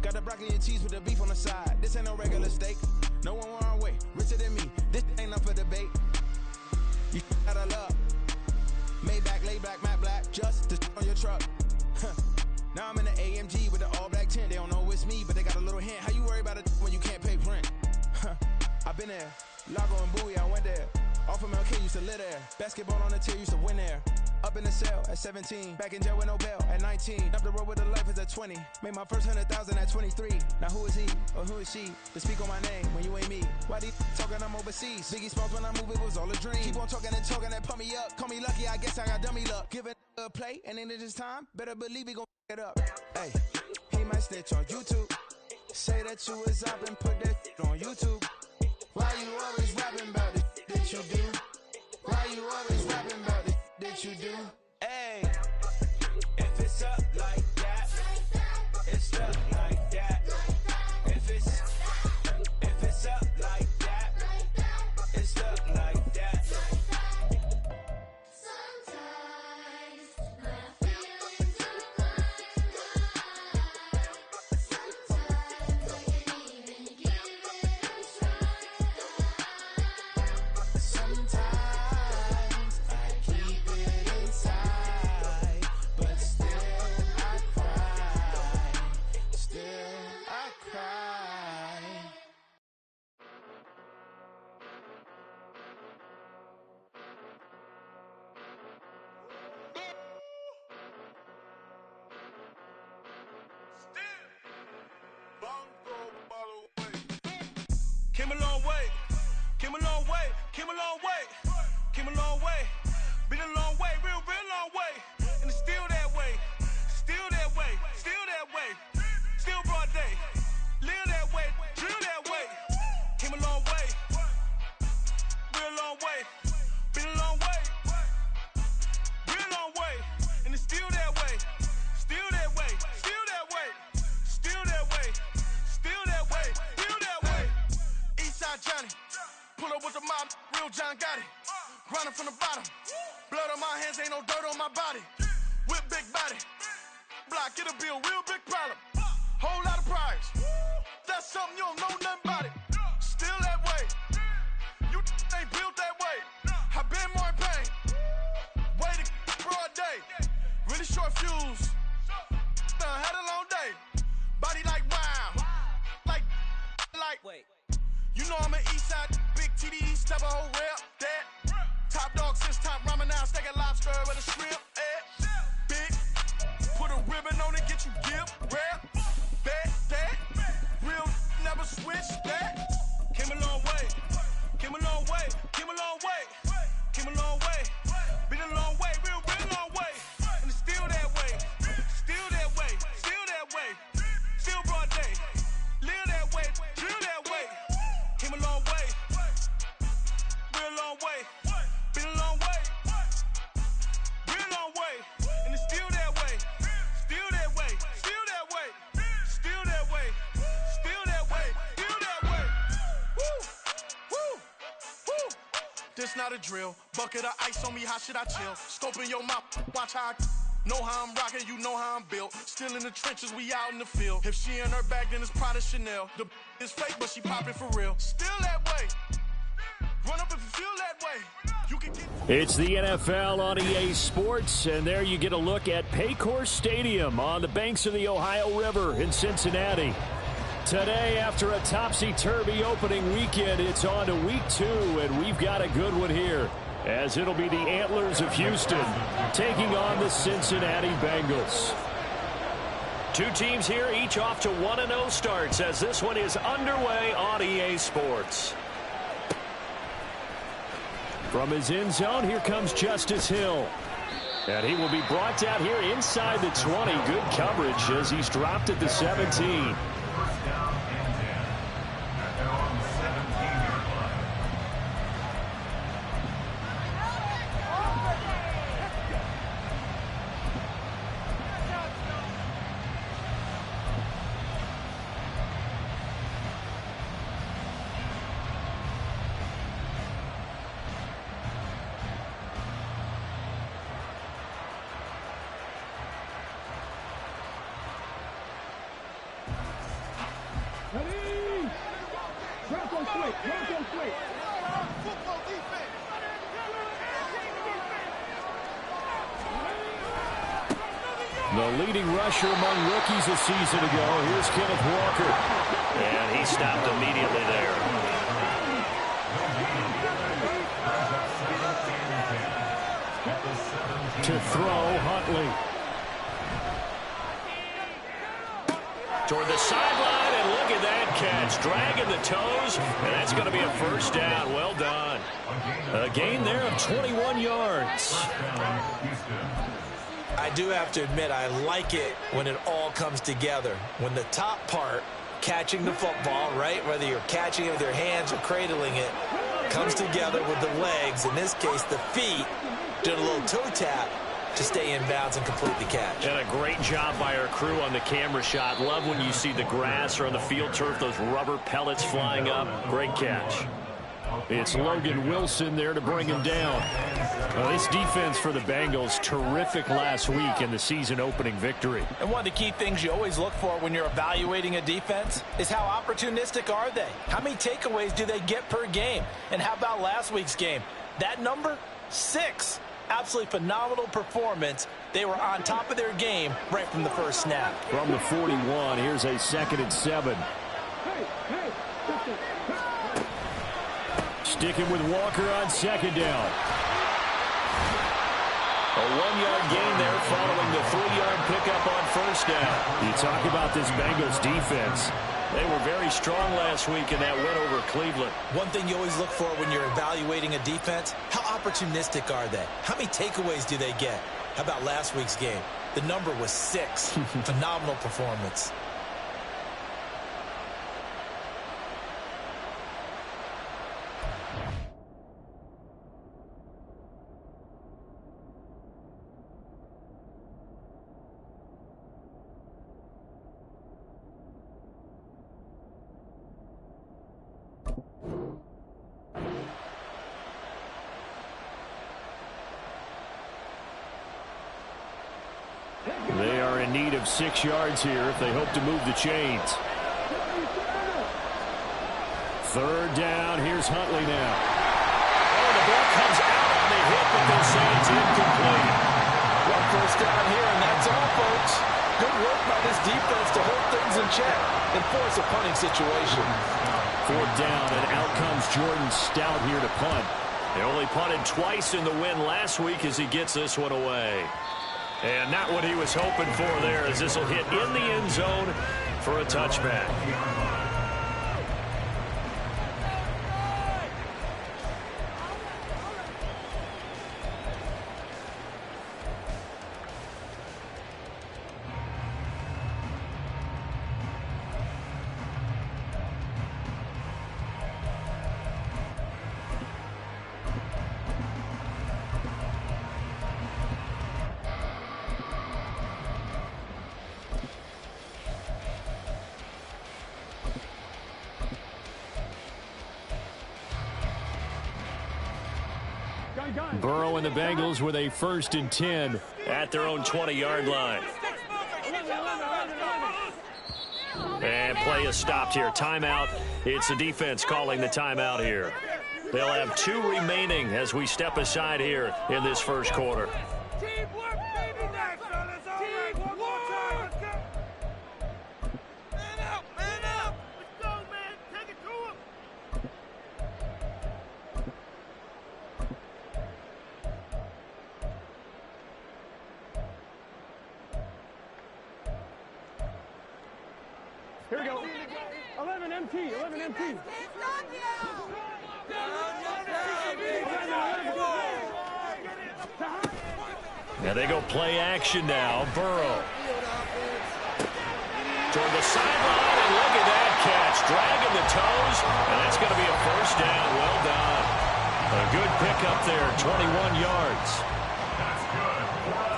Got the broccoli and cheese with the beef on the side. This ain't no regular steak. No one wrong way, richer than me. This ain't up for debate. You out of love. Maybach, laid back, matte black. Just to on your truck. Now I'm in the AMG with the all black tint. They don't know it's me, but they got a little hint. How you worry about it when you can't pay rent? I've been there. Lago and Bowie, I went there. Off of MLK, used to live there. Basketball on the tier, used to win there. Up in the cell at 17. Back in jail with no bail at 19. Up the road with the life is at 20. Made my first 100,000 at 23. Now who is he or who is she to speak on my name when you ain't me? Why they talking I'm overseas? Biggie Smalls when I move, it was all a dream. Keep on talking and pump me up. Call me lucky, I guess I got dummy luck. Give it a play, and then it is time. Better believe he gon' it up. Hey, he might snitch on YouTube. Say that you was up and put that on YouTube. Why you always rapping about it that you do? Why you always rapping about it that you do? Hey, if it's up like that, it's up like that. If it's up like that, it's up like that. Sometimes my feelings are flying high. Sometimes I can't even give it a try. Sometimes I keep it inside, but still I cry. Still I cry. Came a long way, came a long way, came a long way, came a long way, been a long way, real long way, and it's still that way, still that way, still that way, still broad day, live that way, drill that way, came a long way, real long way, been a long way, real long way, and it's still that way, still that way, still that way, still that way, still that way, still that way. Eastside Johnny, pull up with the mob, real John got it. Grinding from the bottom, blood on my hands, ain't no dirt on my body. Whip big body, block, it'll be a real big problem. Whole lot of priors, that's something you don't know nothing about it. Still that way, you ain't built that way. I been more in pain, way to broad day. Really short fuse, had a long day. Body like wow, like. Wait. You know I'm an Eastside, big TDE, step a whole rep, that. Top dog since top ramen now, steak and lobster with a shrimp, big, put a ribbon on it, get you gift, rap, that, real, never switch, that. Came a long way, came a long way, came a long way, came a long way, been a long way, real long way, and it's still that way, still that way, still that way, still broad day, live that way, drill that way, came a long way, real long way, been a long way, real long way, and it's still that way, still that way, still that way, still that way, still that way, still that way. Woo, woo, woo. This not a drill. Bucket of ice on me, how should I chill? Scope in your mouth, watch how I know how I'm rocking, you know how I'm built. Still in the trenches, we out in the field. If she in her bag, then it's Prada Chanel. The is fake, but she popping for real. Still that way. Run up if you feel that way. You can get. It's the NFL on EA Sports, and there you get a look at Paycor Stadium on the banks of the Ohio River in Cincinnati. Today, after a topsy-turvy opening weekend, it's on to week 2, and we've got a good one here, as it'll be the Antlers of Houston taking on the Cincinnati Bengals. Two teams here, each off to 1-0 starts, as this one is underway on EA Sports. From his end zone, here comes Justice Hill. And he will be brought down here inside the 20. Good coverage as he's dropped at the 17. The leading rusher among rookies a season ago. Here's Kenneth Walker. And he stopped immediately there. To throw, Huntley. Toward the sideline, and look at that catch. Dragging the toes, and that's going to be a first down. Well done. A gain there of 21 yards. I do have to admit, I like it when it all comes together. When the top part, catching the football, right, whether you're catching it with your hands or cradling it, comes together with the legs, in this case the feet, doing a little toe tap to stay in bounds and complete the catch. And a great job by our crew on the camera shot. Love when you see the grass or on the field turf, those rubber pellets flying up. Great catch. It's Logan Wilson there to bring him down. This defense for the Bengals, terrific last week in the season-opening victory. And one of the key things you always look for when you're evaluating a defense is how opportunistic are they? How many takeaways do they get per game? And how about last week's game? That number, 6. Absolutely phenomenal performance. They were on top of their game right from the first snap. From the 41, here's a 2nd and 7. Sticking with Walker on 2nd down. A 1-yard gain there following the 3-yard pickup on 1st down. You talk about this Bengals defense. They were very strong last week in that win over Cleveland. One thing you always look for when you're evaluating a defense, how opportunistic are they? How many takeaways do they get? How about last week's game? The number was 6. Phenomenal performance. They are in need of 6 yards here if they hope to move the chains. 3rd down. Here's Huntley now. Oh, the ball comes out on the hit, but they'll say it's incomplete. One first down here, and that's all, folks. Good work by this defense to hold things in check and force a punting situation. 4th down, and out comes Jordan Stout here to punt. They only punted twice in the win last week as he gets this one away. And not what he was hoping for there, as this will hit in the end zone for a touchback. Burrow and the Bengals with a 1st and 10 at their own 20-yard line. And play is stopped here. Timeout. It's the defense calling the timeout here. They'll have 2 remaining as we step aside here in this first quarter. Teamwork, baby, next, fellas. All right, one more time. Let's go. Man up, man up. Let's go, man. Take it to him. Here we go. 11 MT, 11 MT. Now they go play action now. Burrow. Toward the sideline, and look at that catch. Dragging the toes, and that's going to be a first down. Well done. A good pickup there, 21 yards.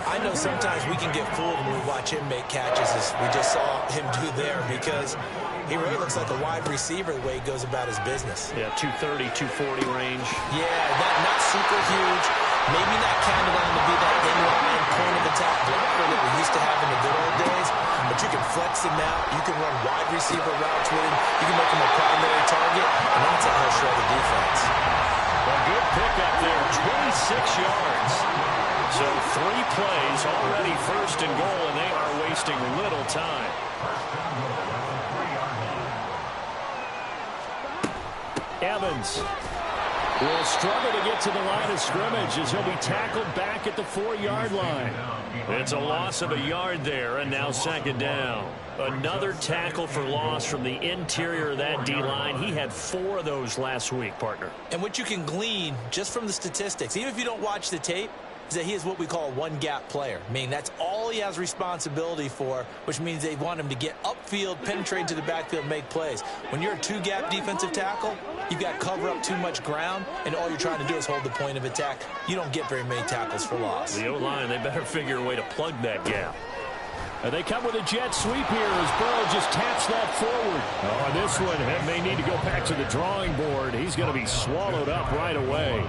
I know sometimes we can get fooled when we watch him make catches, as we just saw him do there, because he really looks like a wide receiver the way he goes about his business. Yeah, 230, 240 range. Yeah, not super huge, Maybe not counted on to be that inline point-of-attack blocker that we used to have in the good old days, but you can flex him out. You can run wide receiver routes with him. You can make him a primary target, and that's how he'll show the defense. A good pickup there, 26 yards. So 3 plays, already first and goal, and they are wasting little time. Evans will struggle to get to the line of scrimmage as he'll be tackled back at the 4-yard line. It's a loss of a yard there, and now second down. Another tackle for loss from the interior of that D-line. He had 4 of those last week, partner. And what you can glean just from the statistics, even if you don't watch the tape, is that he is what we call a one-gap player. Meaning that's all he has responsibility for, which means they want him to get upfield, penetrate to the backfield, make plays. When you're a 2-gap defensive tackle, you've got to cover up too much ground, and all you're trying to do is hold the point of attack. You don't get very many tackles for loss. The O-line, they better figure a way to plug that gap. And they come with a jet sweep here as Burrow just taps that forward. Oh, this one may need to go back to the drawing board. He's going to be swallowed up right away.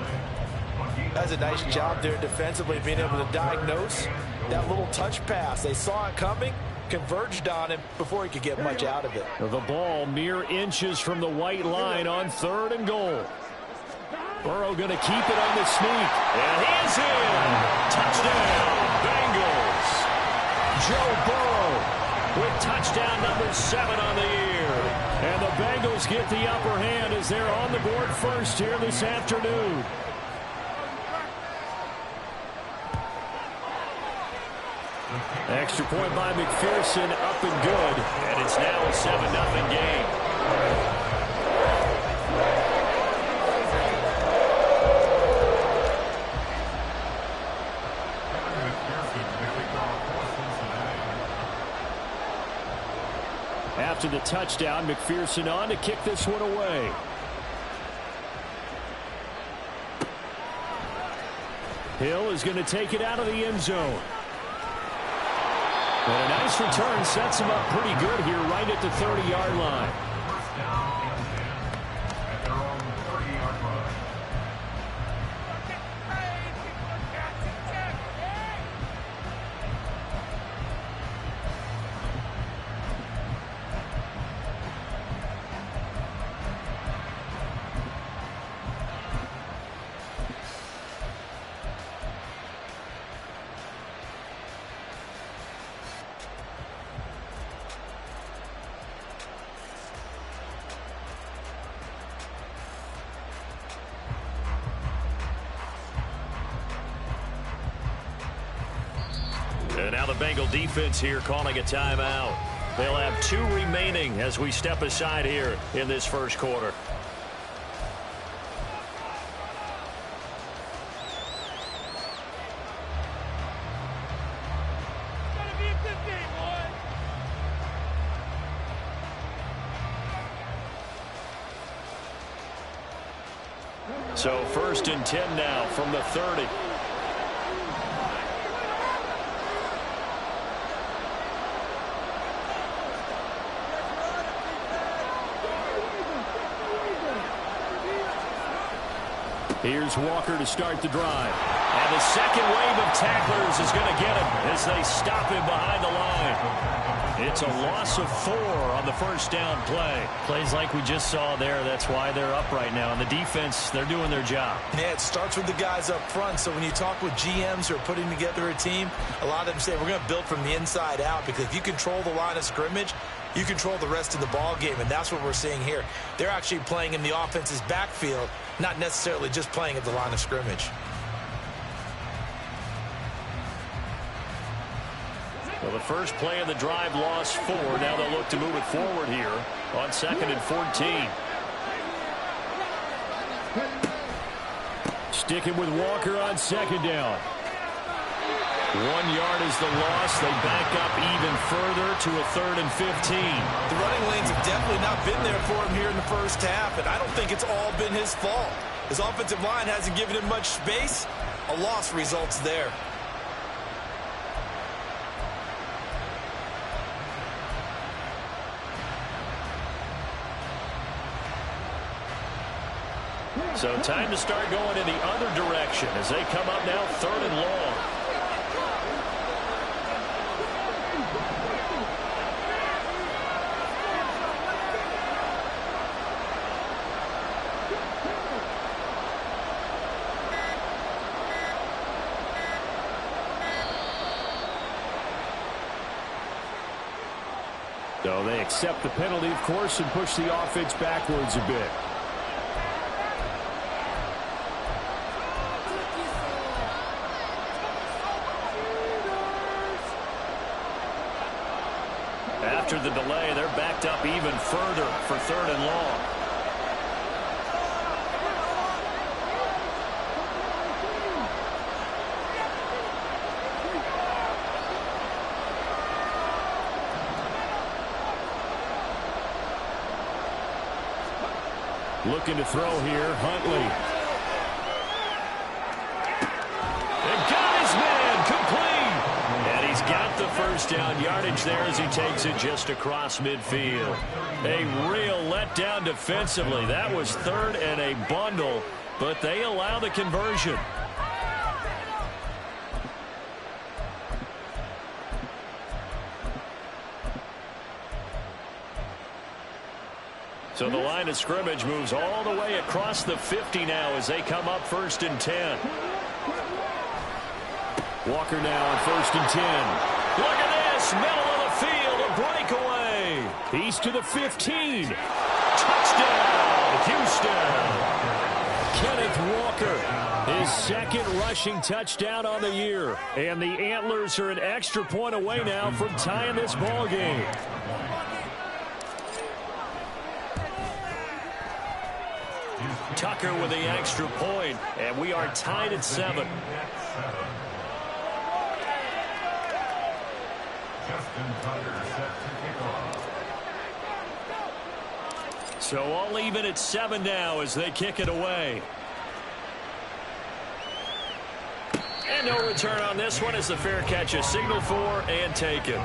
That's a nice job there defensively, being able to diagnose that little touch pass. They saw it coming, converged on him before he could get much out of it. The ball mere inches from the white line on 3rd and goal. Burrow going to keep it on the sneak. And he's in. Touchdown, Bengals. Joe Burrow With touchdown number 7 on the year. And the Bengals get the upper hand as they're on the board first here this afternoon. Extra point by McPherson, up and good. And it's now a 7-0 game. After the touchdown, McPherson on to kick this one away. Hill is going to take it out of the end zone. And a nice return sets him up pretty good here right at the 30-yard line. And now the Bengal defense here calling a timeout. They'll have 2 remaining as we step aside here in this first quarter. So 1st and 10 now from the 30. Here's Walker to start the drive. And the second wave of tacklers is going to get him as they stop him behind the line. It's a loss of 4 on the first down play. Plays like we just saw there. That's why they're up right now. And the defense, they're doing their job. Yeah, it starts with the guys up front. So when you talk with GMs who are putting together a team, a lot of them say we're going to build from the inside out, because if you control the line of scrimmage, you control the rest of the ball game, and that's what we're seeing here. They're actually playing in the offense's backfield, not necessarily just playing at the line of scrimmage. Well, the first play of the drive lost 4. Now they'll look to move it forward here on 2nd and 14. Sticking with Walker on 2nd down. 1 yard is the loss. They back up even further to a 3rd and 15. The running lanes have definitely not been there for him here in the first half, and I don't think it's all been his fault. His offensive line hasn't given him much space. A loss results there. So time to start going in the other direction as they come up now 3rd and long. So they accept the penalty, of course, and push the offense backwards a bit. After the delay, they're backed up even further for 3rd and long. Looking to throw here, Huntley. And got his man, complete. And he's got the first down yardage there as he takes it just across midfield. A real letdown defensively. That was 3rd and a bundle, but they allow the conversion. So the line of scrimmage moves all the way across the 50 now as they come up 1st and 10. Walker now on 1st and 10. Look at this, middle of the field, a breakaway. He's to the 15. Touchdown, Houston. Kenneth Walker, his 2nd rushing touchdown on the year. And the Antlers are an extra point away now from tying this ball game. Tucker with the extra point, and we are tied at 7. So all even at 7 now as they kick it away. And no return on this one as the fair catch is signaled for and taken.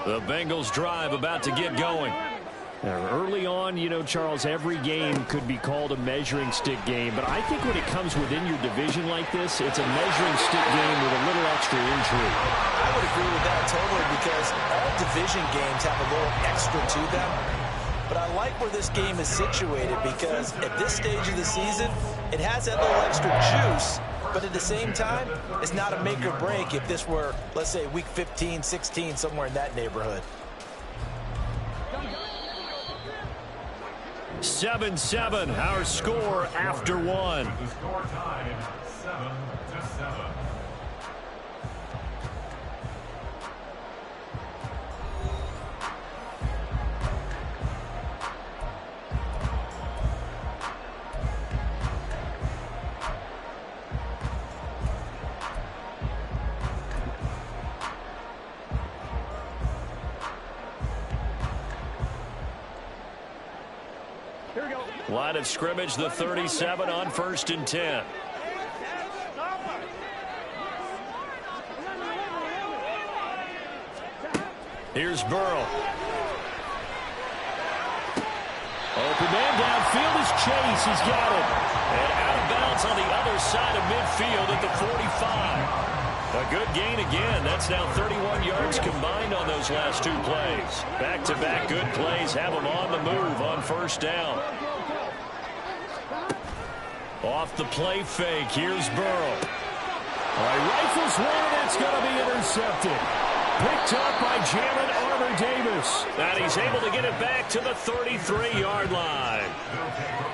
The Bengals drive about to get going. Now, early on, you know, Charles, every game could be called a measuring stick game, but I think when it comes within your division like this, it's a measuring stick game with a little extra intrigue. I would agree with that totally because all division games have a little extra to them. But I like where this game is situated because at this stage of the season, it has that little extra juice. But at the same time, it's not a make or break if this were, let's say, week 15, 16, somewhere in that neighborhood. 7-7, our score after 1. The score tied 7-7. Line of scrimmage, the 37 on 1st and 10. Here's Burrow. Open man downfield is Chase. He's got it. And out of bounds on the other side of midfield at the 45. A good gain again. That's now 31 yards combined on those last 2 plays. Back-to-back good plays have them on the move on 1st down. Off the play fake, here's Burrow. All right, rifles one, and it's going to be intercepted. Picked up by Jalen Trevor Davis. And he's able to get it back to the 33-yard line.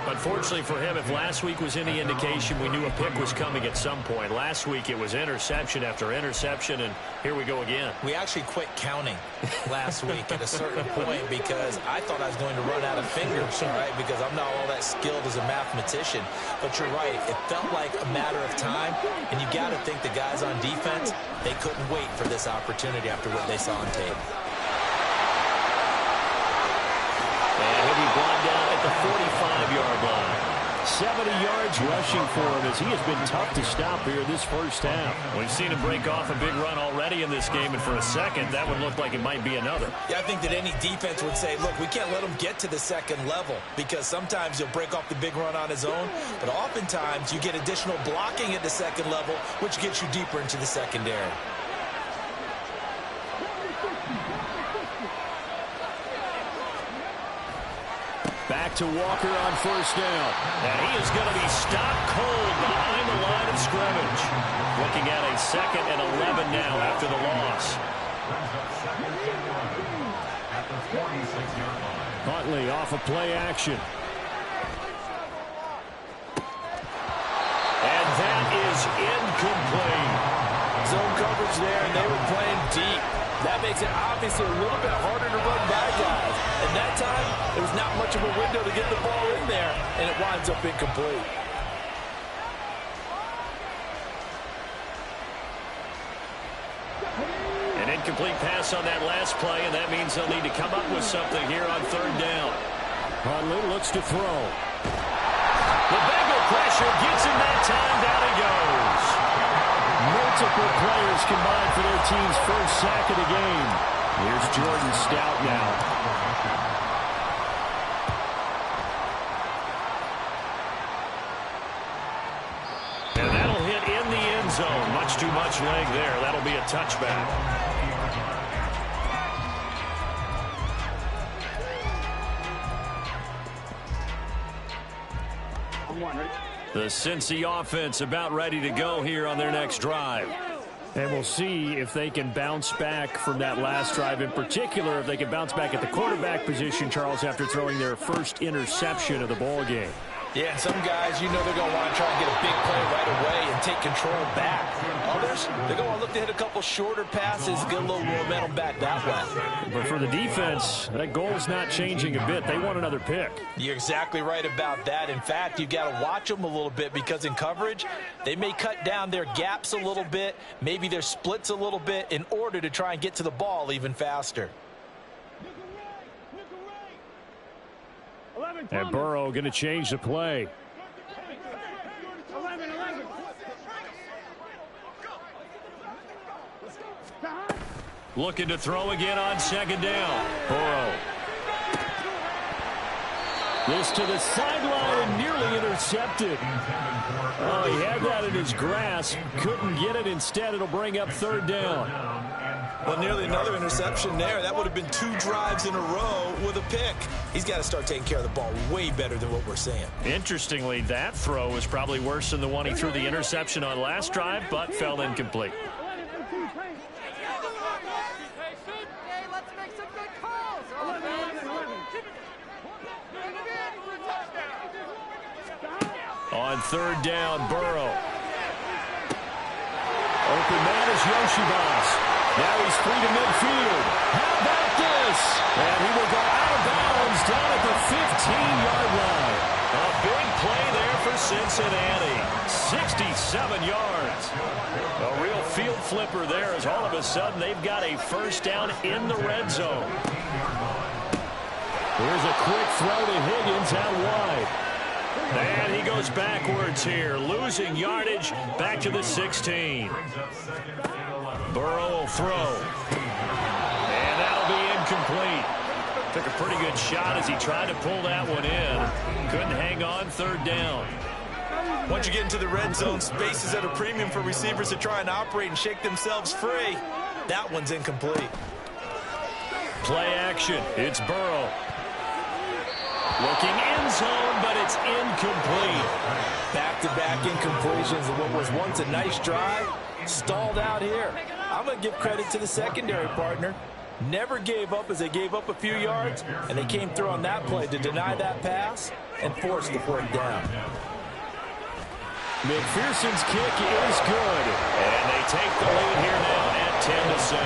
Unfortunately for him, if last week was any indication, we knew a pick was coming at some point. Last week it was interception after interception, and here we go again. We actually quit counting last week at a certain point because I thought I was going to run out of fingers, all right, because I'm not all that skilled as a mathematician. But you're right. It felt like a matter of time, and you got to think the guys on defense, they couldn't wait for this opportunity after what they saw on tape. And he'll be brought down at the 45-yard line. 70 yards rushing for him as he has been tough to stop here this first half. We've seen him break off a big run already in this game, and for a second, that would look like it might be another. Yeah, I think that any defense would say, look, we can't let him get to the second level because sometimes he'll break off the big run on his own, but oftentimes you get additional blocking at the second level, which gets you deeper into the secondary. Back to Walker on first down. And he is going to be stopped cold behind the line of scrimmage. Looking at a 2nd and 11 now after the loss. At the 46-yard line. Huntley off of play action. And that is incomplete. Zone coverage there, and they were playing deep. That makes it obviously a little bit harder to run by guys. And that time, there was not much of a window to get the ball in there, and it winds up incomplete. An incomplete pass on that last play, and that means they'll need to come up with something here on 3rd down. Huntley looks to throw. The Bengal pressure gets him that time. Down he goes. Multiple players combined for their team's first sack of the game. Here's Jordan Stout now. And that'll hit in the end zone. Much too much leg there. That'll be a touchback. The Cincy offense about ready to go here on their next drive. And we'll see if they can bounce back from that last drive. In particular, if they can bounce back at the quarterback position, Charles, after throwing their first interception of the ball game. Yeah, some guys, you know they're going to want to try and get a big play right away and take control back. Others, they're going to look to hit a couple shorter passes, get a little momentum back that way. But for the defense, that goal's not changing a bit. They want another pick. You're exactly right about that. In fact, you've got to watch them a little bit because in coverage, they may cut down their gaps a little bit, maybe their splits a little bit in order to try and get to the ball even faster. And Burrow going to change the play. 11. Looking to throw again on 2nd down. Burrow. This to the sideline and nearly intercepted. Oh, he had that in his grasp. Couldn't get it. Instead, it'll bring up 3rd down. Well, nearly another interception there. That would have been 2 drives in a row with a pick. He's got to start taking care of the ball way better than what we're seeing. Interestingly, that throw was probably worse than the one he threw the interception on last drive, but fell incomplete. On 3rd down, Burrow. Open man is Yoshibas. Now he's free to midfield. How about this? And he will go out of bounds down at the 15-yard line. A big play there for Cincinnati. 67 yards. A real field flipper there as all of a sudden they've got a first down in the red zone. Here's a quick throw to Higgins out wide. And he goes backwards here, losing yardage back to the 16. Burrow will throw. And that'll be incomplete. Took a pretty good shot as he tried to pull that one in. Couldn't hang on 3rd down. Once you get into the red zone, space is at a premium for receivers to try and operate and shake themselves free. That one's incomplete. Play action. It's Burrow. Looking end zone, but it's incomplete. Back-to-back incompletions of what was once a nice drive, stalled out here. I'm going to give credit to the secondary partner. never gave up as they gave up a few yards, and they came through on that play to deny that pass and force the fourth down. McPherson's kick is good. And they take the lead here now at 10-7.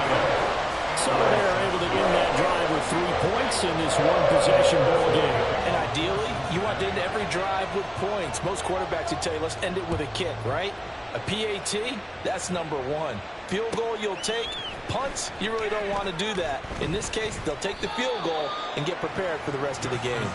So they're able to end that drive with 3 points in this one-possession ball game. And ideally, you want to end every drive with points. Most quarterbacks would tell you, let's end it with a kick, right? A PAT, that's number one. Field goal you'll take. Punts, you really don't want to do that. In this case, they'll take the field goal and get prepared for the rest of the game.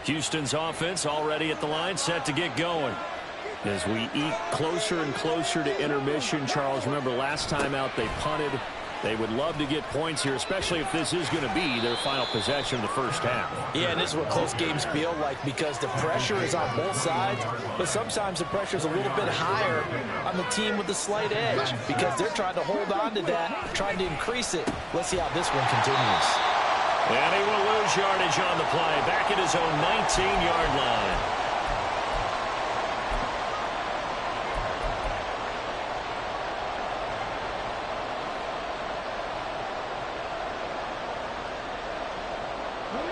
Houston's offense already at the line, set to get going. As we eke closer and closer to intermission, Charles, remember last time out they punted. They would love to get points here, especially if this is going to be their final possession of the first half. Yeah, and this is what close games feel like because the pressure is on both sides, but sometimes the pressure is a little bit higher on the team with the slight edge because they're trying to hold on to that, trying to increase it. Let's see how this one continues. And he will lose yardage on the play, back at his own 19-yard line.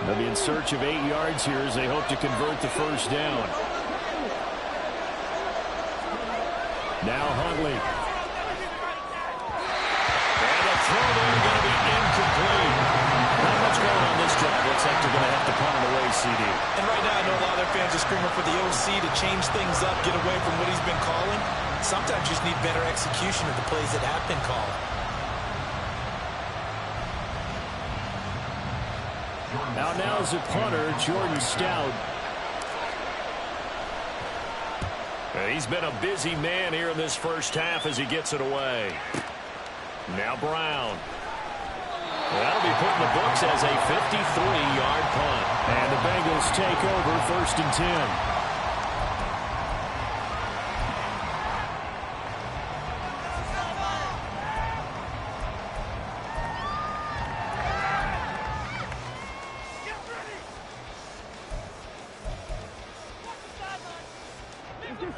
They'll be in search of 8 yards here as they hope to convert the first down. Now Huntley. And the throw there going to be incomplete. Not much going on this drive. Looks like they're going to have to punt it away, CD. And right now I know a lot of their fans are screaming for the OC to change things up, get away from what he's been calling. Sometimes you just need better execution of the plays that have been called. Now is the punter, Jordan Stout. He's been a busy man here in this first half as he gets it away. Now Brown. That'll be put in the books as a 53-yard punt. And the Bengals take over 1st and 10.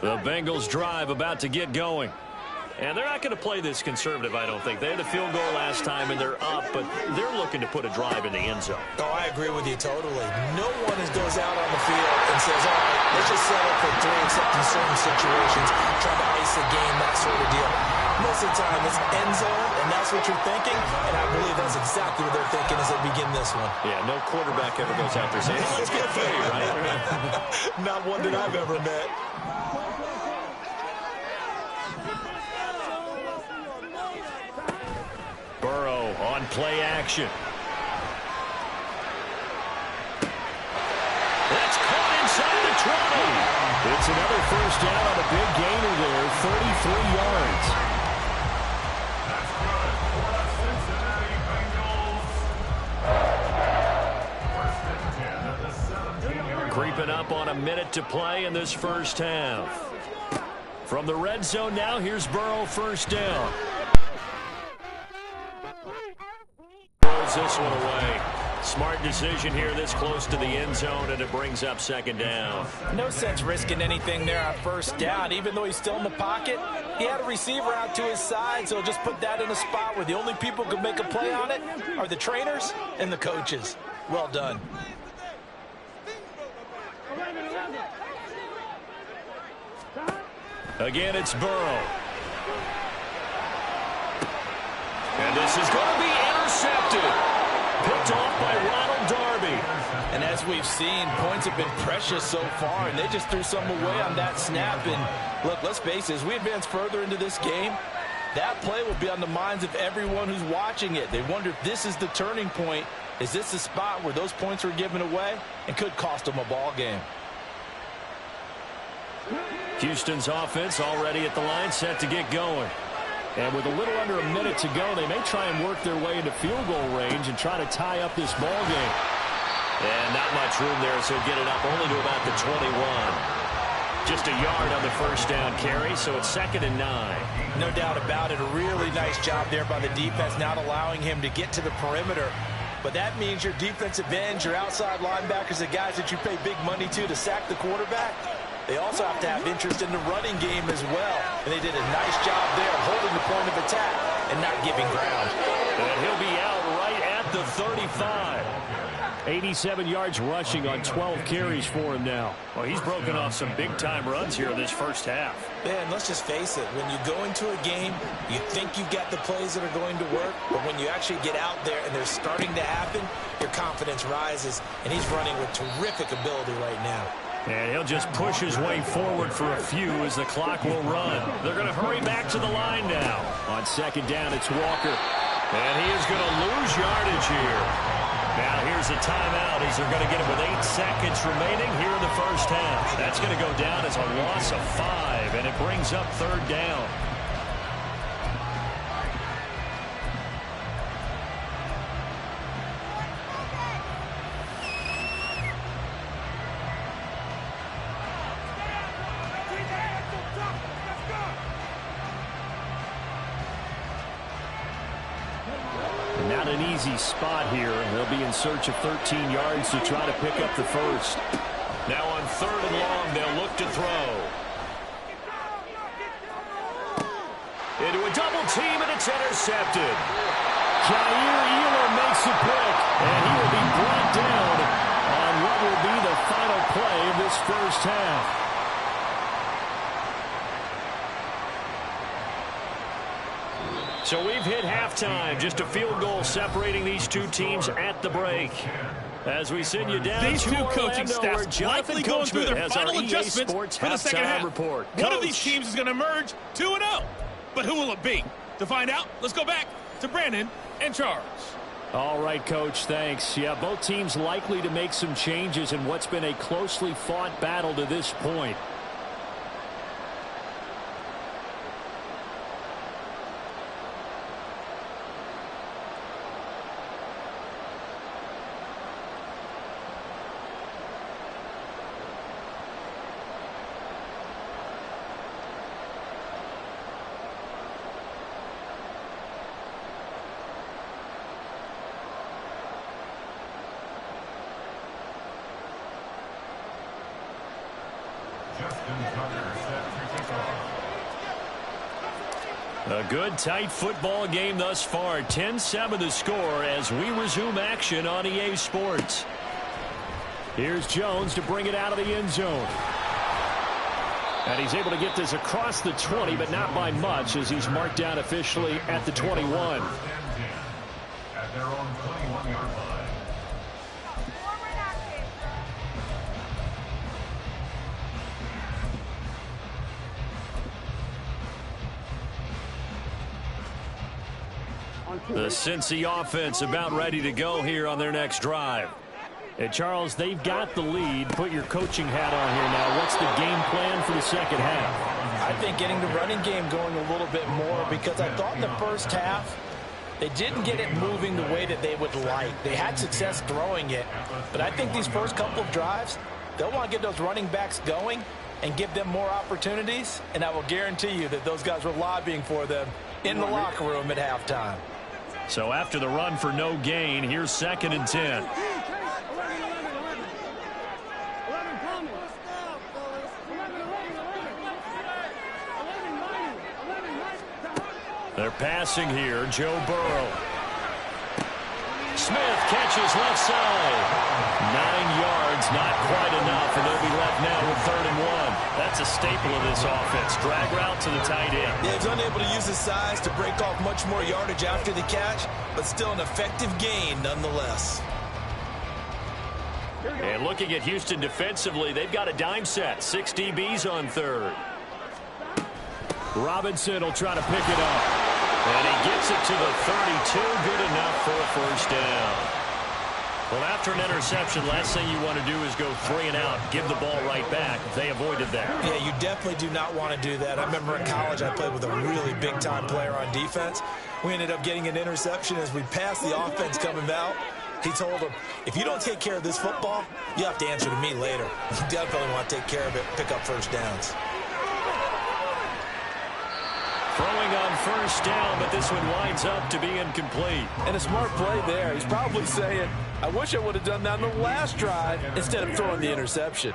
The Bengals drive about to get going. And they're not going to play this conservative, I don't think. They had a field goal last time, and they're up, but they're looking to put a drive in the end zone. Oh, I agree with you totally. No one goes out on the field and says, all right, let's just settle for 3, except in certain situations, try to ice the game, that sort of deal. Most of the time, it's end zone, and that's what you're thinking, and I believe that's exactly what they're thinking as they begin this one. Yeah, no quarterback ever goes out there saying, hey, let's get 3, right? Not one that I've ever met. Burrow on play action. That's caught inside the 20. It's another first down on a big gainer there, 33 yards. Creeping up on a minute to play in this first half. From the red zone now, here's Burrow, first down. Throws this one away. Smart decision here this close to the end zone, and it brings up 2nd down. No sense risking anything there on first down. Even though he's still in the pocket, he had a receiver out to his side, so just put that in a spot where the only people who can make a play on it are the trainers and the coaches. Well done. Again, it's Burrow. And this is going to be intercepted. Picked off by Ronald Darby. And as we've seen, points have been precious so far, and they just threw some away on that snap. And look, let's face it, as we advance further into this game, that play will be on the minds of everyone who's watching it. They wonder if this is the turning point. Is this the spot where those points were given away and could cost them a ball game? Houston's offense already at the line, set to get going. And with a little under a minute to go, they may try and work their way into field goal range and try to tie up this ball game. And not much room there, so get it up only to about the 21. Just a yard on the first down carry, so it's 2nd and 9. No doubt about it. A really nice job there by the defense, not allowing him to get to the perimeter. But that means your defensive ends, your outside linebackers, the guys that you pay big money to sack the quarterback, they also have to have interest in the running game as well. And they did a nice job there of holding the point of attack and not giving ground. And he'll be out right at the 35. 87 yards rushing on 12 carries for him now. Well, he's broken off some big-time runs here this first half. Man, let's just face it. When you go into a game, you think you've got the plays that are going to work, but when you actually get out there and they're starting to happen, your confidence rises, and he's running with terrific ability right now. And he'll just push his way forward for a few as the clock will run. They're going to hurry back to the line now. On 2nd down, it's Walker. And he is going to lose yardage here. Now here's a timeout as they're going to get it with 8 seconds remaining here in the first half. That's going to go down as a loss of 5, and it brings up 3rd down. Not an easy spot here. They'll be in search of 13 yards to try to pick up the first. Now on 3rd and long, they'll look to throw. Into a double team, and it's intercepted. Jair Elam makes a pick, and he will be brought down on what will be the final play of this first half. So we've hit halftime. Just a field goal separating these two teams at the break. As we send you down these to two Orlando, coaching staffs likely going through their final adjustments for the second half. Report. One of these teams is going to emerge 2-0. But who will it be? To find out, let's go back to Brandon and Charles. All right, Coach, thanks. Yeah, both teams likely to make some changes in what's been a closely fought battle to this point. A good, tight football game thus far. 10-7 the score as we resume action on EA Sports. Here's Jones to bring it out of the end zone. And he's able to get this across the 20, but not by much as he's marked down officially at the 21. At their own 21-yard line. The Cincy offense about ready to go here on their next drive. And Charles, they've got the lead. Put your coaching hat on here now. What's the game plan for the second half? I think getting the running game going a little bit more, because I thought in the first half they didn't get it moving the way that they would like. They had success throwing it, but I think these first couple of drives, they'll want to get those running backs going and give them more opportunities, and I will guarantee you that those guys were lobbying for them in the locker room at halftime. So after the run for no gain, here's 2nd and 10. They're passing here. Joe Burrow. Smith catches left side. 9 yards, not quite enough, and they'll be left now with 3rd and 1. That's a staple of this offense. Drag route to the tight end. Yeah, he's unable to use his size to break off much more yardage after the catch, but still an effective gain nonetheless. And looking at Houston defensively, they've got a dime set. 6 DBs on 3rd. Robinson will try to pick it up. And he gets it to the 32. Good enough for a first down. Well, after an interception, last thing you want to do is go 3 and out, give the ball right back. They avoided that. Yeah, you definitely do not want to do that. I remember in college I played with a really big-time player on defense. We ended up getting an interception as we passed the offense coming out. He told him, if you don't take care of this football, you have to answer to me later. You definitely want to take care of it, pick up first downs. Throwing on first down, but this one winds up to be incomplete. And a smart play there. He's probably saying, I wish I would have done that on the last drive instead of throwing the interception.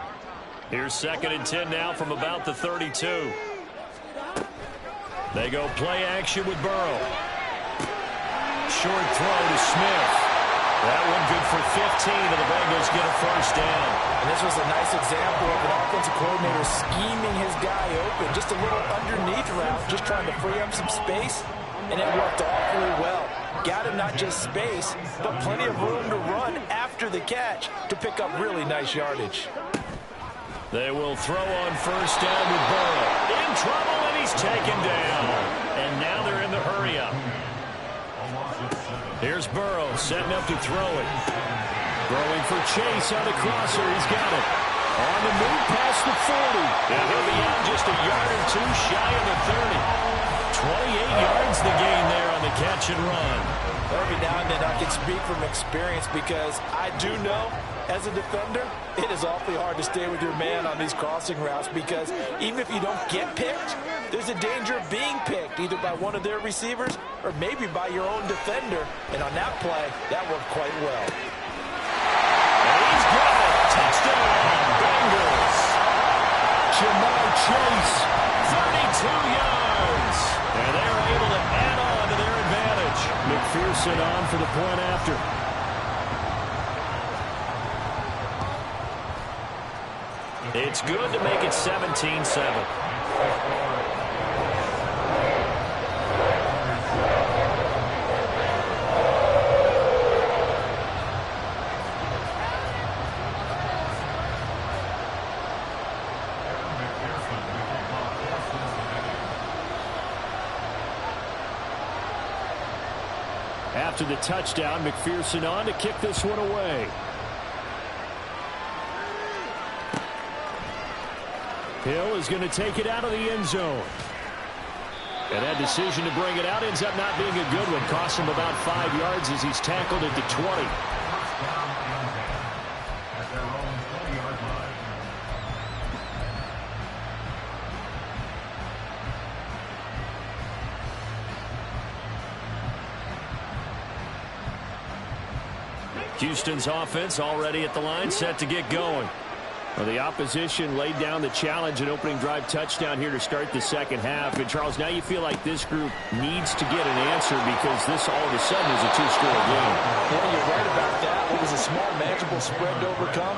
Here's 2nd and 10 now from about the 32. They go play action with Burrow. Short throw to Smith. That one good for 15, and the Bengals get a first down. And this was a nice example of an offensive coordinator scheming his guy open. Just a little underneath route, just trying to free up some space, and it worked awfully well. Got him not just space, but plenty of room to run after the catch to pick up really nice yardage. They will throw on first down with Burrow. In trouble, and he's taken down. And now they're in the hurry-up. Here's Burrow setting up to throw it. Throwing for Chase on the crosser. He's got it. On the move past the 40. And he'll be out just a yard or two shy of the 30. 28 yards the gain there on the catch and run. Every now and then I can speak from experience because I do know, as a defender, it is awfully hard to stay with your man on these crossing routes because even if you don't get picked, there's a danger of being picked either by one of their receivers or maybe by your own defender. And on that play, that worked quite well. And he's got it. Touchdown, Bengals. Jamar Chase, 32 yards. And they're able to add on to their advantage. McPherson on for the point after. It's good to make it 17-7. After the touchdown, McPherson on to kick this one away. Hill is going to take it out of the end zone. And that decision to bring it out ends up not being a good one. Costs him about 5 yards as he's tackled at the 20. At their own 20-yard line. Houston's offense already at the line, set to get going. Well, the opposition laid down the challenge and opening drive touchdown here to start the second half. And, Charles, now you feel like this group needs to get an answer because this all of a sudden is a two-score game. Yeah, you're right about that. It was a small, manageable spread to overcome.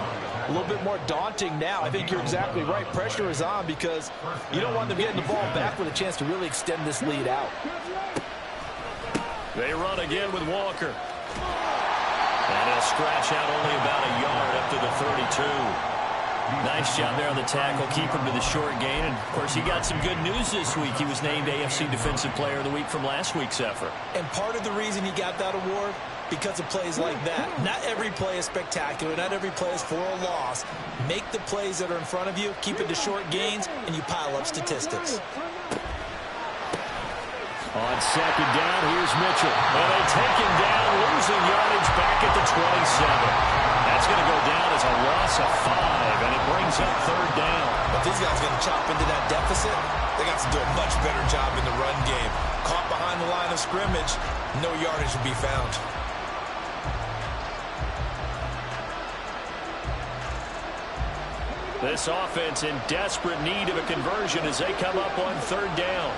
A little bit more daunting now. I think you're exactly right. Pressure is on because you don't want them getting the ball back with a chance to really extend this lead out. They run again with Walker. And he'll scratch out only about a yard up to the 32. Nice job there on the tackle. Keep him to the short gain. And, of course, he got some good news this week. He was named AFC Defensive Player of the Week from last week's effort. And part of the reason he got that award, because of plays like that. Not every play is spectacular. Not every play is for a loss. Make the plays that are in front of you, keep it to short gains, and you pile up statistics. On second down, here's Mitchell. And they take him down, losing yardage back at the 27. That's going to go down as a loss of 5, and it brings up third down. But these guys are going to chop into that deficit. They got to do a much better job in the run game. Caught behind the line of scrimmage, no yardage to be found. This offense in desperate need of a conversion as they come up on third down.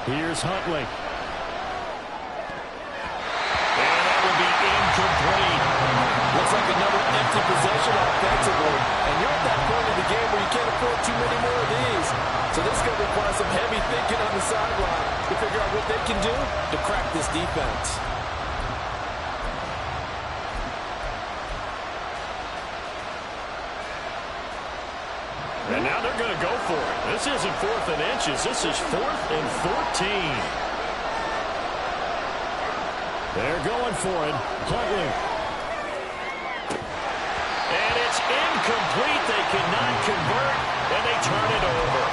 Here's Huntley. And that will be incomplete. Looks like another empty possession offensively. And you're at that point in the game where you can't afford too many more of these. So this is going to require some heavy thinking on the sideline to figure out what they can do to crack this defense. And now they're going to go for it. This isn't 4th and inches. This is 4th and 14. They're going for it. Huntley. And it's incomplete. They cannot convert, and they turn it over.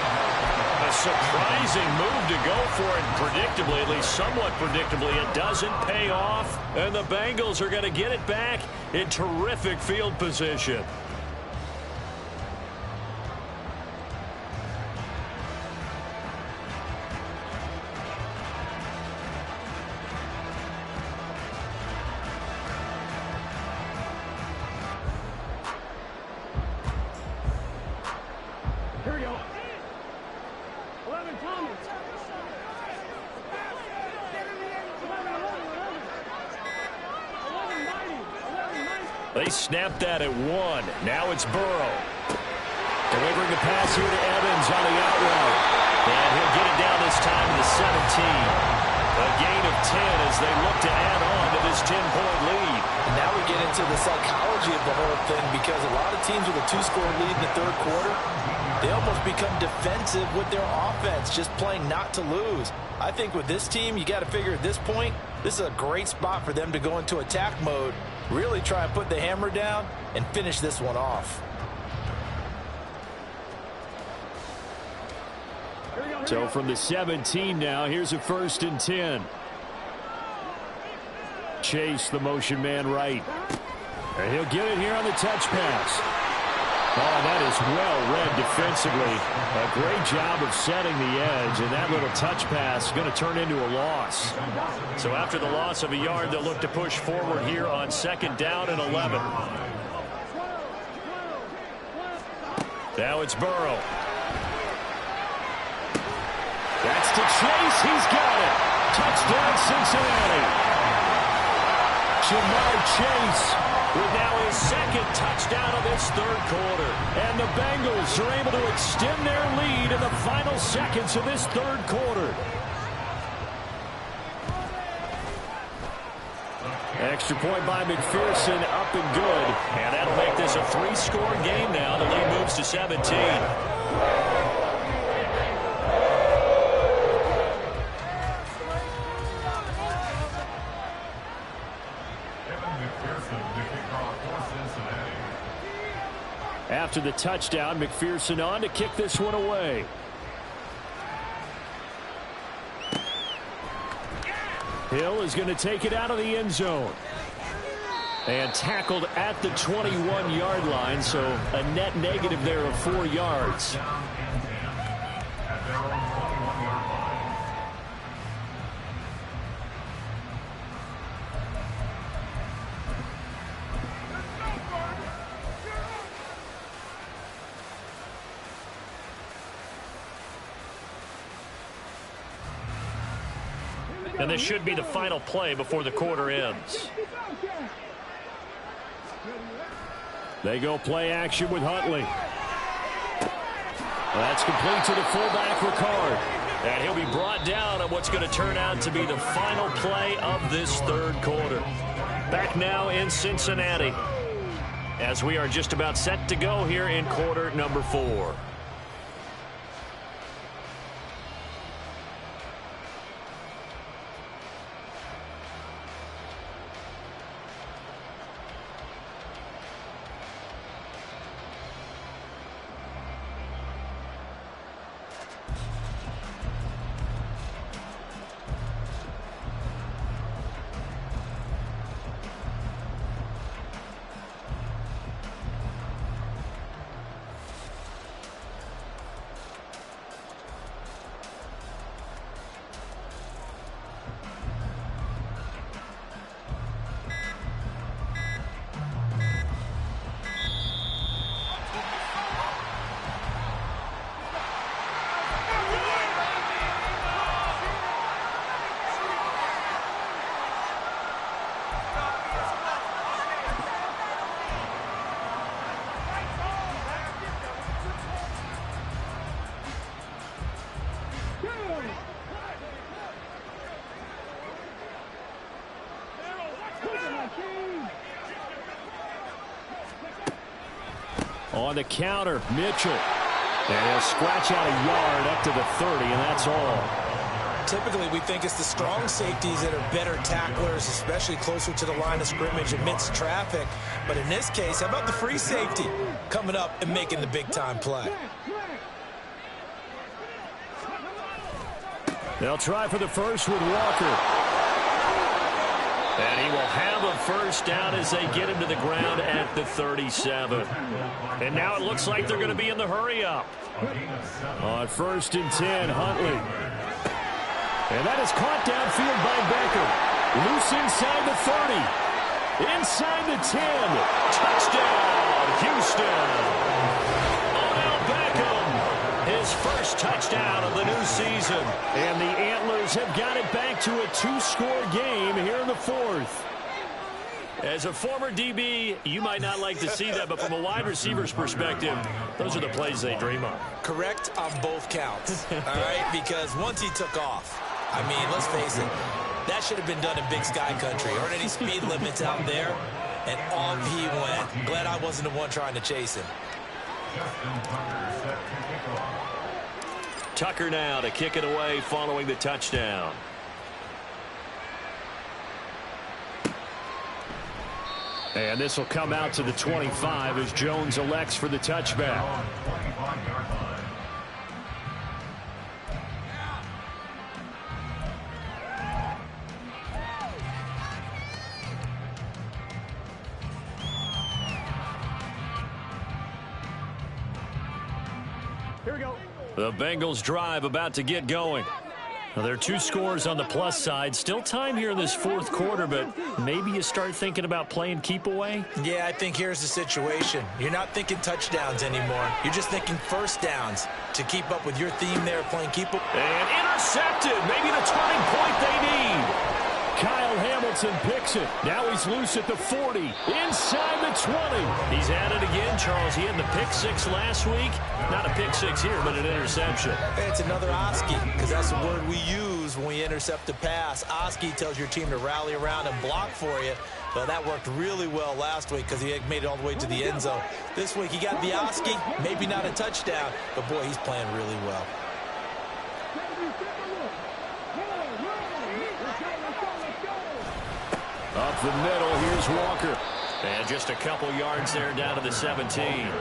A A surprising move to go for it. Predictably, at least somewhat predictably, it doesn't pay off. And the Bengals are going to get it back in terrific field position. Here we go. 11 Thomas. 11 Mighty. 11 Mighty. They snapped that at 1. Now it's Burrow. Delivering the pass here to Evans on the out route. And he'll get it down this time to the 17. A gain of 10 as they look to add on to this 10-point lead. And now we get into the psychology of the whole thing, because a lot of teams with a 2-score lead in the third quarter, they almost become defensive with their offense, just playing not to lose. I think with this team, you got to figure at this point, this is a great spot for them to go into attack mode, really try and put the hammer down and finish this one off. So from the 17 now, here's a 1st and 10. Chase, the motion man right. And he'll get it here on the touch pass. Oh, that is well read defensively. A great job of setting the edge, and that little touch pass is going to turn into a loss. So after the loss of a yard, they'll look to push forward here on 2nd down and 11. Now it's Burrow. That's to Chase. He's got it. Touchdown, Cincinnati. Jamar Chase with now his 2nd touchdown of this third quarter. And the Bengals are able to extend their lead in the final seconds of this third quarter. Extra point by McPherson, up and good. And that'll make this a 3-score game now. The lead moves to 17. After the touchdown, McPherson on to kick this one away. Hill is going to take it out of the end zone. And tackled at the 21-yard line, so a net negative there of 4 yards. And this should be the final play before the quarter ends. They go play action with Huntley. That's complete to the fullback, Ricard. And he'll be brought down on what's going to turn out to be the final play of this third quarter. Back now in Cincinnati, as we are just about set to go here in quarter number 4. On the counter, Mitchell. And he'll scratch out a yard up to the 30, and that's all. Typically, we think it's the strong safeties that are better tacklers, especially closer to the line of scrimmage amidst traffic. But in this case, how about the free safety coming up and making the big-time play? They'll try for the first with Walker. And he will have a first down as they get him to the ground at the 37. And now it looks like they're going to be in the hurry-up. On 1st and 10, Huntley. And that is caught downfield by Becker. Loose inside the 30. Inside the 10. Touchdown, Houston. Odell Beckham. His first touchdown of the new season. And the Antlers have got it back to a 2-score game here in the 4th. As a former DB, you might not like to see that, but from a wide receiver's perspective, those are the plays they dream of. Correct on both counts, all right? Because once he took off, I mean, let's face it, that should have been done in Big Sky Country. Aren't any speed limits out there? And off he went. Glad I wasn't the one trying to chase him. Tucker now to kick it away following the touchdown. And this will come out to the 25 as Jones elects for the touchback. Here we go. The Bengals drive about to get going. Well, there are 2 scores on the plus side. Still time here in this 4th quarter, but maybe you start thinking about playing keep away? Yeah, I think here's the situation. You're not thinking touchdowns anymore. You're just thinking first downs to keep up with your theme there, playing keep away. And intercepted. Maybe the turning point they need. Kyle Hamilton picks it. Now he's loose at the 40. Inside the 20. He's at it again, Charles. He had the pick 6 last week. Not a pick 6 here, but an interception. It's another Oski, because that's the word we use when we intercept a pass. Oski tells your team to rally around and block for you. Well, that worked really well last week because he had made it all the way to the end zone. This week he got the Oski, maybe not a touchdown, but boy, he's playing really well. Up the middle, here's Walker. And just a couple yards there down to the 17.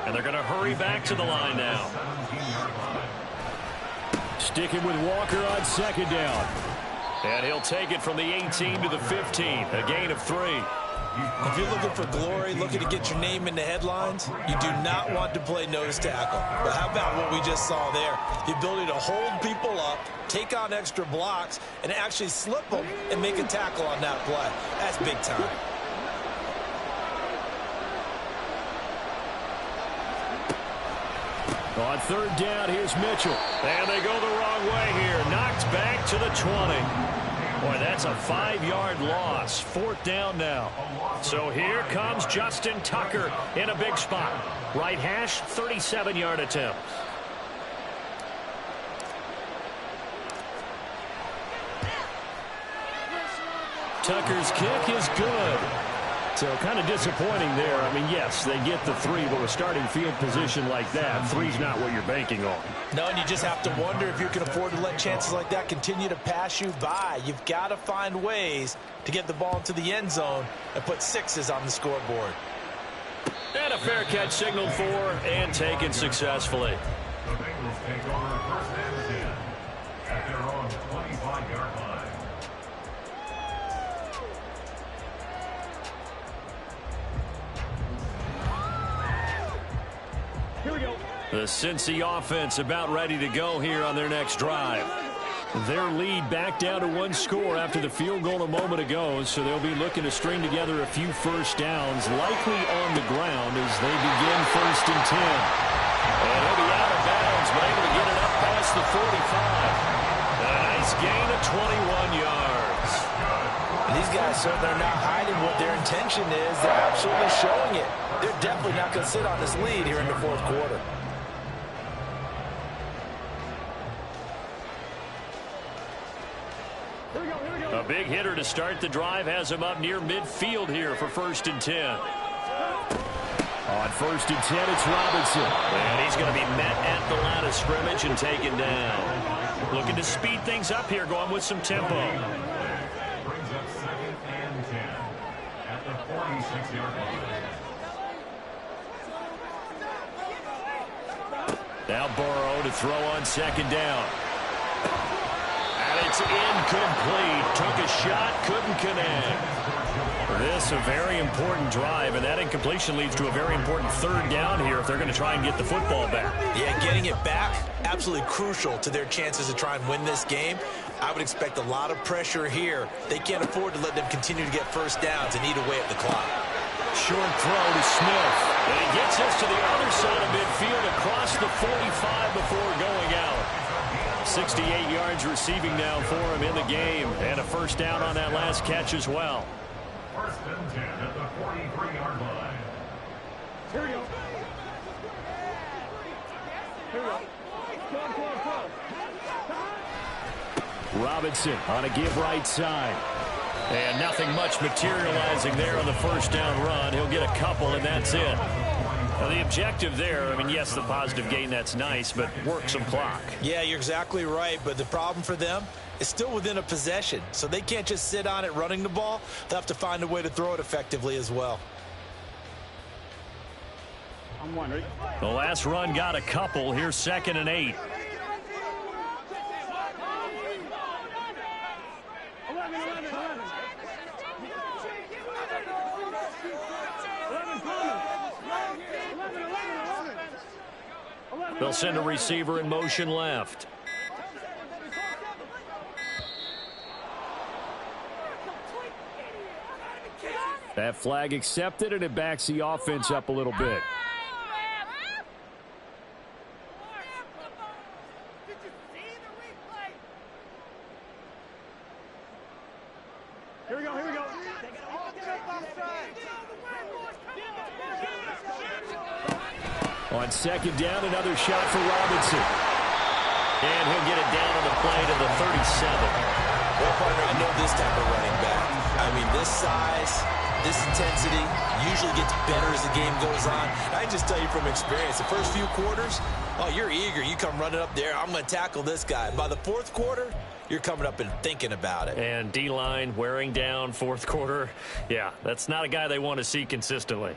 And they're going to hurry back to the line now. Sticking with Walker on 2nd down. And he'll take it from the 18 to the 15. A gain of 3. If you're looking for glory, looking to get your name in the headlines, you do not want to play nose tackle. But how about what we just saw there? The ability to hold people up, take on extra blocks, and actually slip them and make a tackle on that play. That's big time. On 3rd down, here's Mitchell. And they go the wrong way here. Knocked back to the 20. Boy, that's a 5-yard loss. 4th down now. So here comes Justin Tucker in a big spot. Right hash, 37-yard attempt. Tucker's kick is good. So kind of disappointing there. I mean, yes, they get the 3, but with starting field position like that, 3's not what you're banking on. No, and you just have to wonder if you can afford to let chances like that continue to pass you by. You've got to find ways to get the ball into the end zone and put 6s on the scoreboard. And a fair catch signaled for and taken successfully. The Bengals take over 1st and 10 at their own 25-yard line. Here we go. The Cincy offense about ready to go here on their next drive. Their lead back down to 1 score after the field goal a moment ago, so they'll be looking to string together a few first downs, likely on the ground as they begin 1st and 10. And he'll be out of bounds, but able to get it up past the 45. A nice gain of 21 yards. And these guys certainly are not hiding what their intention is. They're absolutely showing it. They're definitely not going to sit on this lead here in the 4th quarter. A big hitter to start the drive has him up near midfield here for 1st and 10. On 1st and 10, it's Robinson. And he's going to be met at the line of scrimmage and taken down. Looking to speed things up here, going with some tempo. Brings up 2nd and 10 at the 46-yard line. Now Burrow to throw on 2nd down. It's incomplete. Took a shot, couldn't connect. This a very important drive, and that incompletion leads to a very important third down here if they're going to try and get the football back. Yeah, getting it back, absolutely crucial to their chances to try and win this game. I would expect a lot of pressure here. They can't afford to let them continue to get first downs and eat away at the clock. Short throw to Smith. And he gets us to the other side of midfield across the 45 before going out. 68 yards receiving now for him in the game. And a first down on that last catch as well. First and 10 at the 43-yard line. Here we go. Here we go. 12. Robinson on a give right side. And nothing much materializing there on the first down run. He'll get a couple, and that's it. Now, the objective there, I mean, yes, the positive gain, that's nice, but work some clock. Yeah, you're exactly right, but the problem for them is still within a possession, so they can't just sit on it running the ball. They'll have to find a way to throw it effectively as well. I'm wondering. The last run got a couple. Here's 2nd and 8. 11. They'll send a receiver in motion left. That flag accepted, and it backs the offense up a little bit. Here we go. On 2nd down, another shot for Robinson. And he'll get it down on the play to the 37. Well, partner, I know this type of running back. I mean, this size, this intensity usually gets better as the game goes on. I just tell you from experience, the first few quarters, oh, you're eager. You come running up there, I'm going to tackle this guy. By the 4th quarter, you're coming up and thinking about it. And D-line wearing down 4th quarter. Yeah, that's not a guy they want to see consistently.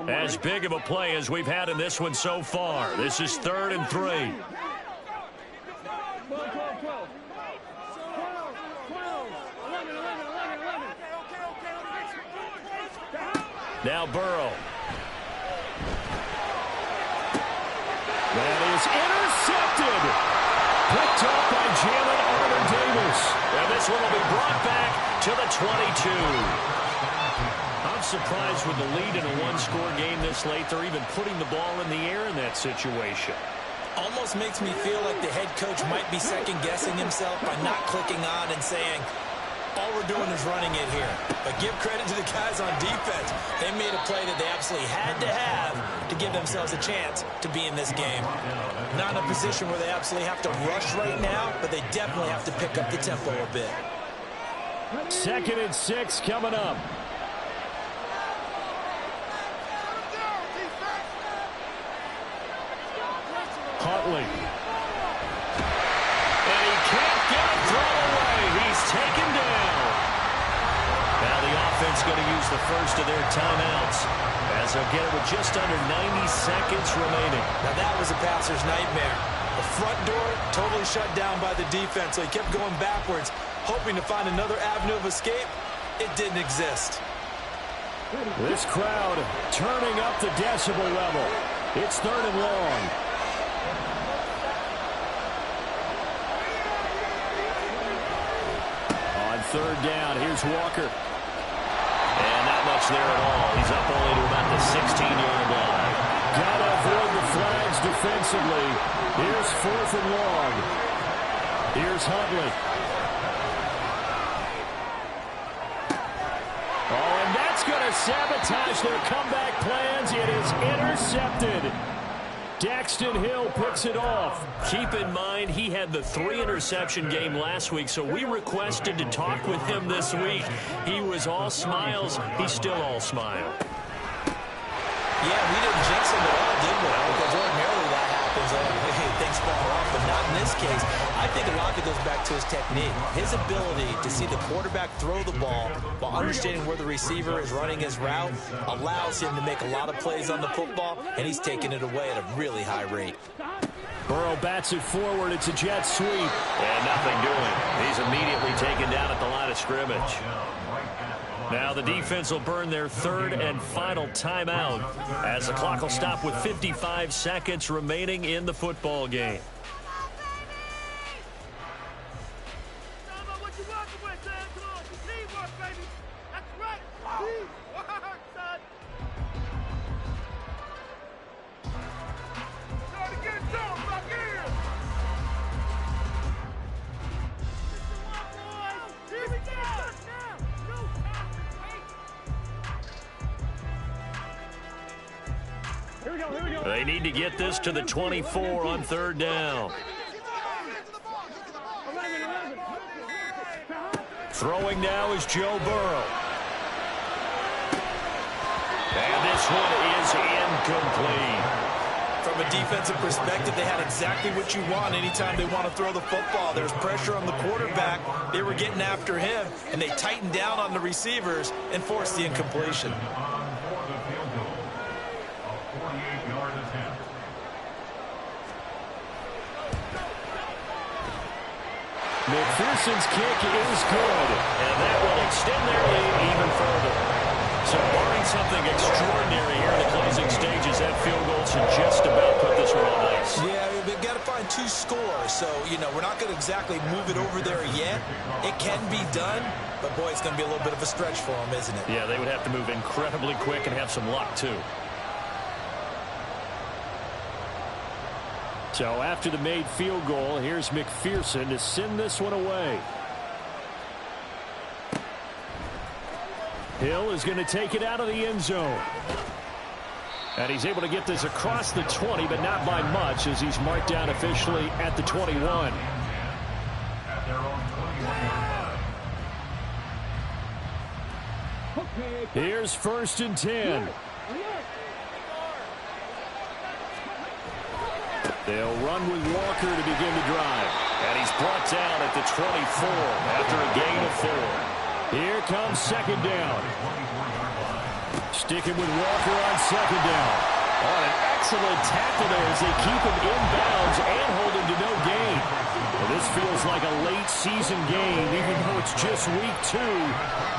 As big of a play as we've had in this one so far. This is 3rd and 3. 12. Now Burrow. That is intercepted. Picked up by Jalen Armour-Davis. And this one will be brought back to the 22. I'm surprised with the lead in a one-score game this late. They're even putting the ball in the air in that situation. Almost makes me feel like the head coach might be second-guessing himself by not clicking on and saying, all we're doing is running it here. But give credit to the guys on defense. They made a play that they absolutely had to have to give themselves a chance to be in this game. Not in a position where they absolutely have to rush right now, but they definitely have to pick up the tempo a bit. 2nd and 6 coming up. Huntley. And he can't get a throw away. He's taken down. Now the offense going to use the first of their timeouts as they'll get it with just under 90 seconds remaining. Now that was a passer's nightmare. The front door totally shut down by the defense, so he kept going backwards, hoping to find another avenue of escape. It didn't exist. This crowd turning up the decibel level. It's 3rd and long. On 3rd down, here's Walker. And not much there at all. He's up only to about the 16-yard line. Gotta avoid the flags defensively. Here's 4th and long. Here's Huntley. Oh, and that's going to sabotage their comeback plans. It is intercepted. Daxton Hill picks it off. Keep in mind, he had the 3-interception game last week, so we requested to talk with him this week. He was all smiles. He's still all smile. Yeah, we didn't jinx him at all, did we? Because ordinarily that happens. Hey, things fall off, but not in this case. I think a lot of it goes back to his technique. His ability to see the quarterback throw the ball while understanding where the receiver is running his route allows him to make a lot of plays on the football, and he's taking it away at a really high rate. Burrow bats it forward. It's a jet sweep. And nothing doing. He's immediately taken down at the line of scrimmage. Now the defense will burn their third and final timeout as the clock will stop with 55 seconds remaining in the football game. They need to get this to the 24 on third down. Throwing now is Joe Burrow. And this one is incomplete. From a defensive perspective, they had exactly what you want anytime they want to throw the football. There's pressure on the quarterback. They were getting after him, and they tightened down on the receivers and forced the incompletion. McPherson's kick is good, and that will extend their lead even further. So barring something extraordinary here in the closing stages, that field goal should just about put this one on ice. Yeah, we've got to find 2 scores, so, we're not going to exactly move it over there yet. It can be done, but, boy, it's going to be a little bit of a stretch for them, isn't it? Yeah, they would have to move incredibly quick and have some luck, too. So after the made field goal, here's McPherson to send this one away. Hill is going to take it out of the end zone. And he's able to get this across the 20, but not by much as he's marked down officially at the 21. Here's 1st and 10. They'll run with Walker to begin the drive. And he's brought down at the 24 after a gain of 4. Here comes 2nd down. Sticking with Walker on 2nd down. On an excellent tackle there as they keep him inbounds and hold him to no gain. Well, this feels like a late season game, even though it's just week 2.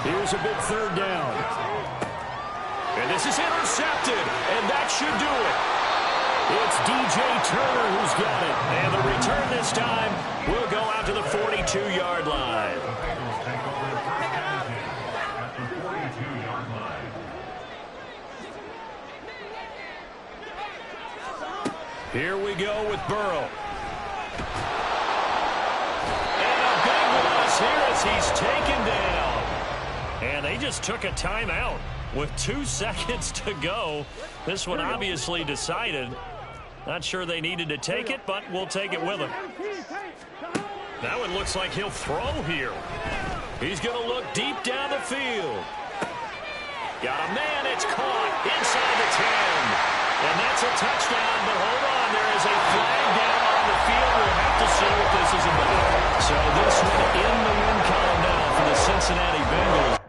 Here's a big 3rd down. And this is intercepted, and that should do it. It's DJ Turner who's got it. And the return this time will go out to the 42-yard line. Here we go with Burrow. And a big loss here as he's taken down. And they just took a timeout with 2 seconds to go. This one obviously decided. Not sure they needed to take it, but we'll take it with them. Now it looks like he'll throw here. He's going to look deep down the field. Got a man, it's caught inside the 10. And that's a touchdown, but hold on, there is a flag down on the field. We'll have to see what this is about. So this one in the win column now for the Cincinnati Bengals.